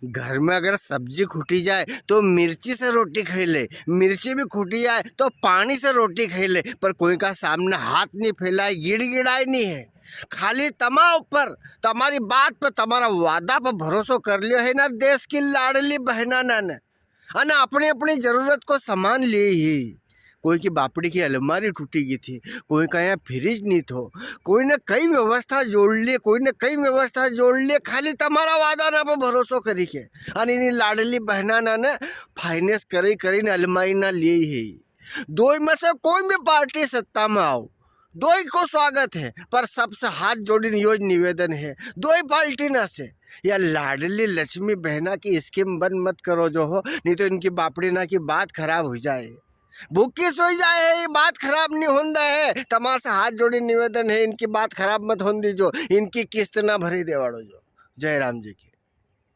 घर में अगर सब्जी खुटी जाए तो मिर्ची से रोटी खाई ले, मिर्ची भी खुटी जाए तो पानी से रोटी खाई ले, पर कोई का सामने हाथ नहीं फैलाए, गिड़गिड़ाए नहीं है। खाली तमा ऊपर तुम्हारी बात पर, तुम्हारा वादा पर भरोसा कर लियो है ना देश की लाडली बहना ने, अने अपनी अपनी जरूरत को सामान लिए ही। कोई की बापड़ी की अलमारी टूटी गई थी, कोई का यहाँ फ्रिज नहीं थो, कोई ने कई व्यवस्था जोड़ लिए, कोई ने कई व्यवस्था जोड़ लिए, खाली तुम्हारा वादा ना पर भरोसा करी के अने इनी लाडली बहना ने फाइनेंस करी करीने अलमारी ना लिए ही। दो में से कोई भी पार्टी सत्ता में आओ, दो ही को स्वागत है, पर सबसे हाथ जोड़ीने योज निवेदन है, दो ही पार्टी ना से या लाडली लक्ष्मी बहना की स्कीम बंद मत करो जो हो, नहीं तो इनकी बापड़ी ना की बात खराब हो जाए, भूखी सोई जाए। ये बात खराब नहीं होता है, तमार से हाथ जोड़ी निवेदन है, इनकी बात खराब मत होने दीजो, इनकी किस्त ना भरी देवाड़ो जो। जय राम जी की।